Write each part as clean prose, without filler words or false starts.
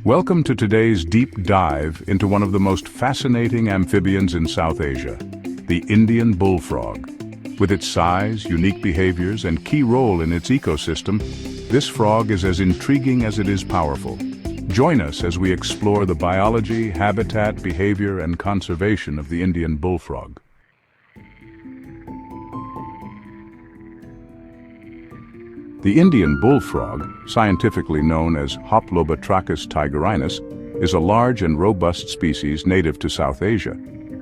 Welcome to today's deep dive into one of the most fascinating amphibians in South Asia, the Indian bullfrog. With its size, unique behaviors, and key role in its ecosystem, this frog is as intriguing as it is powerful. Join us as we explore the biology, habitat, behavior, and conservation of the Indian bullfrog. The Indian bullfrog, scientifically known as Hoplobatrachus tigerinus, is a large and robust species native to South Asia,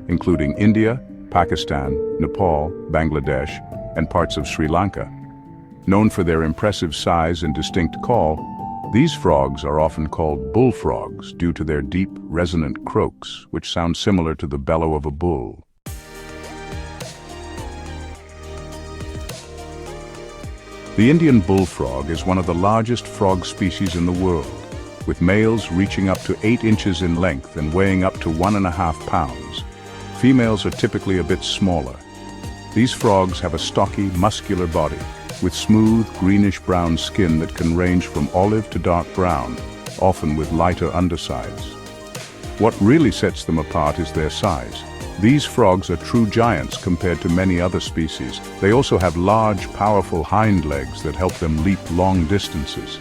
including India, Pakistan, Nepal, Bangladesh, and parts of Sri Lanka. Known for their impressive size and distinct call, these frogs are often called bullfrogs due to their deep, resonant croaks, which sound similar to the bellow of a bull. The Indian bullfrog is one of the largest frog species in the world, with males reaching up to 8 inches in length and weighing up to 1.5 pounds. Females are typically a bit smaller. These frogs have a stocky, muscular body, with smooth, greenish-brown skin that can range from olive to dark brown, often with lighter undersides. What really sets them apart is their size. These frogs are true giants compared to many other species. They also have large, powerful hind legs that help them leap long distances.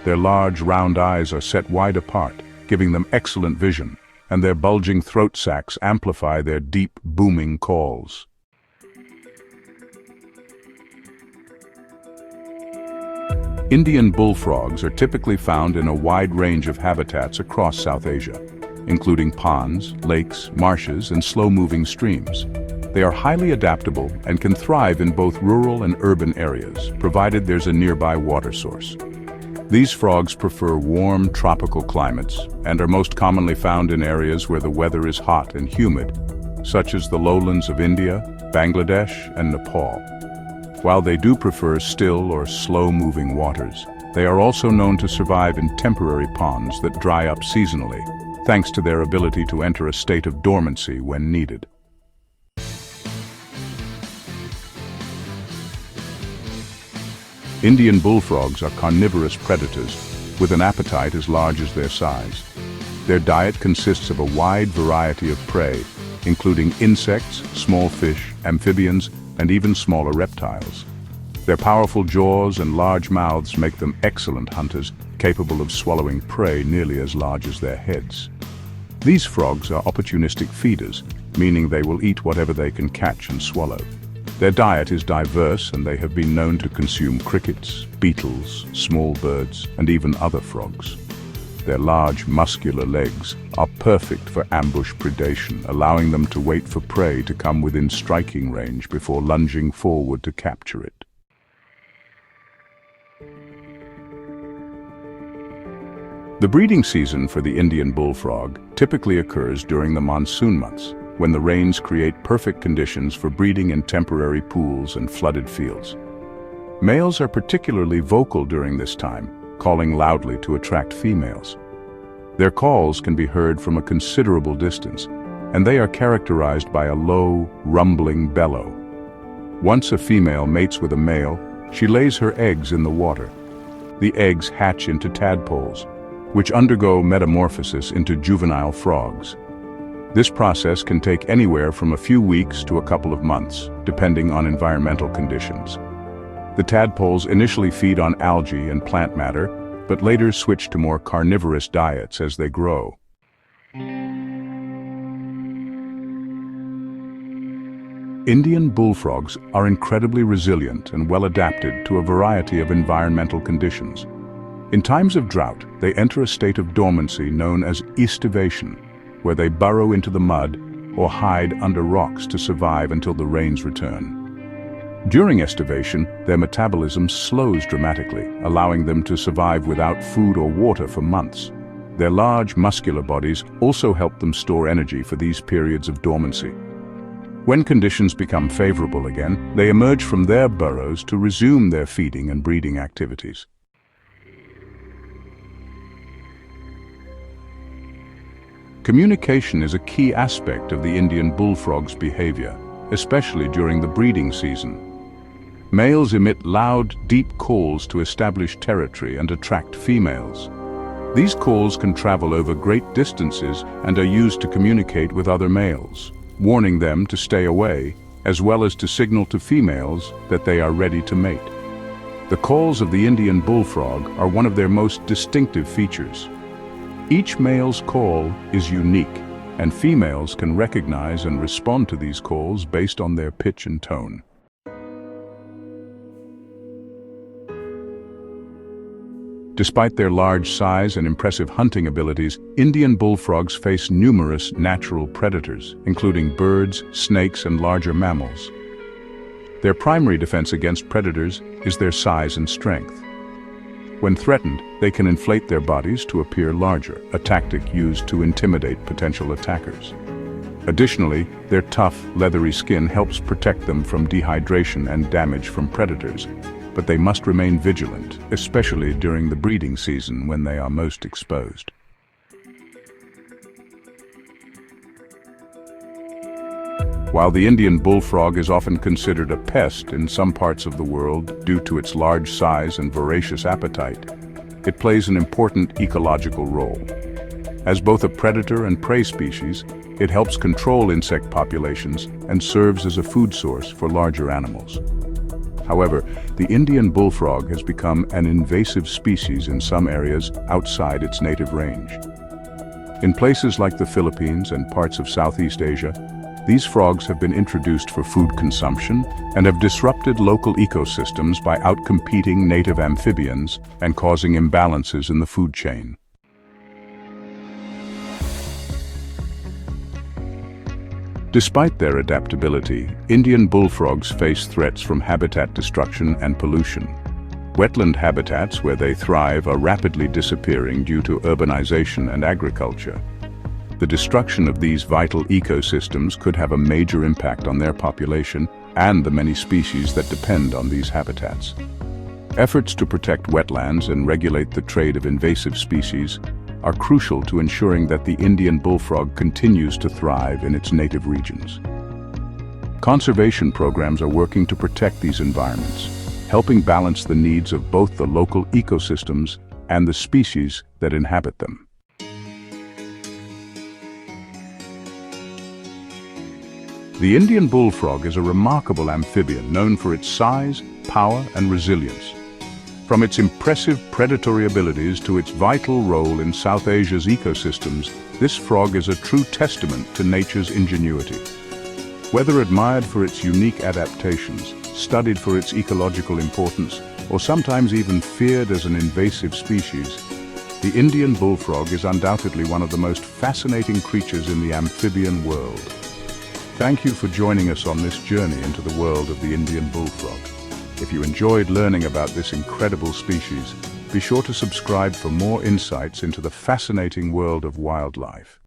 Their large, round eyes are set wide apart, giving them excellent vision, and their bulging throat sacs amplify their deep, booming calls. Indian bullfrogs are typically found in a wide range of habitats across South Asia, including ponds, lakes, marshes, and slow-moving streams. They are highly adaptable and can thrive in both rural and urban areas, provided there's a nearby water source. These frogs prefer warm, tropical climates and are most commonly found in areas where the weather is hot and humid, such as the lowlands of India, Bangladesh, and Nepal. While they do prefer still or slow-moving waters, they are also known to survive in temporary ponds that dry up seasonally, thanks to their ability to enter a state of dormancy when needed. Indian bullfrogs are carnivorous predators with an appetite as large as their size. Their diet consists of a wide variety of prey, including insects, small fish, amphibians, and even smaller reptiles. Their powerful jaws and large mouths make them excellent hunters, capable of swallowing prey nearly as large as their heads. These frogs are opportunistic feeders, meaning they will eat whatever they can catch and swallow. Their diet is diverse, and they have been known to consume crickets, beetles, small birds, and even other frogs. Their large, muscular legs are perfect for ambush predation, allowing them to wait for prey to come within striking range before lunging forward to capture it. The breeding season for the Indian bullfrog typically occurs during the monsoon months, when the rains create perfect conditions for breeding in temporary pools and flooded fields. Males are particularly vocal during this time, calling loudly to attract females. Their calls can be heard from a considerable distance, and they are characterized by a low, rumbling bellow. Once a female mates with a male, she lays her eggs in the water. The eggs hatch into tadpoles, which undergo metamorphosis into juvenile frogs. This process can take anywhere from a few weeks to a couple of months, depending on environmental conditions. The tadpoles initially feed on algae and plant matter, but later switch to more carnivorous diets as they grow. Indian bullfrogs are incredibly resilient and well adapted to a variety of environmental conditions. In times of drought, they enter a state of dormancy known as estivation, where they burrow into the mud or hide under rocks to survive until the rains return. During estivation, their metabolism slows dramatically, allowing them to survive without food or water for months. Their large, muscular bodies also help them store energy for these periods of dormancy. When conditions become favorable again, they emerge from their burrows to resume their feeding and breeding activities. Communication is a key aspect of the Indian bullfrog's behavior, especially during the breeding season. Males emit loud, deep calls to establish territory and attract females. These calls can travel over great distances and are used to communicate with other males, warning them to stay away, as well as to signal to females that they are ready to mate. The calls of the Indian bullfrog are one of their most distinctive features. Each male's call is unique, and females can recognize and respond to these calls based on their pitch and tone. Despite their large size and impressive hunting abilities, Indian bullfrogs face numerous natural predators, including birds, snakes, and larger mammals. Their primary defense against predators is their size and strength. When threatened, they can inflate their bodies to appear larger, a tactic used to intimidate potential attackers. Additionally, their tough, leathery skin helps protect them from dehydration and damage from predators, but they must remain vigilant, especially during the breeding season when they are most exposed. While the Indian bullfrog is often considered a pest in some parts of the world due to its large size and voracious appetite, it plays an important ecological role. As both a predator and prey species, it helps control insect populations and serves as a food source for larger animals. However, the Indian bullfrog has become an invasive species in some areas outside its native range. In places like the Philippines and parts of Southeast Asia, these frogs have been introduced for food consumption and have disrupted local ecosystems by outcompeting native amphibians and causing imbalances in the food chain. Despite their adaptability, Indian bullfrogs face threats from habitat destruction and pollution. Wetland habitats where they thrive are rapidly disappearing due to urbanization and agriculture. The destruction of these vital ecosystems could have a major impact on their population and the many species that depend on these habitats. Efforts to protect wetlands and regulate the trade of invasive species are crucial to ensuring that the Indian bullfrog continues to thrive in its native regions. Conservation programs are working to protect these environments, helping balance the needs of both the local ecosystems and the species that inhabit them. The Indian bullfrog is a remarkable amphibian known for its size, power, and resilience. From its impressive predatory abilities to its vital role in South Asia's ecosystems, this frog is a true testament to nature's ingenuity. Whether admired for its unique adaptations, studied for its ecological importance, or sometimes even feared as an invasive species, the Indian bullfrog is undoubtedly one of the most fascinating creatures in the amphibian world. Thank you for joining us on this journey into the world of the Indian bullfrog. If you enjoyed learning about this incredible species, be sure to subscribe for more insights into the fascinating world of wildlife.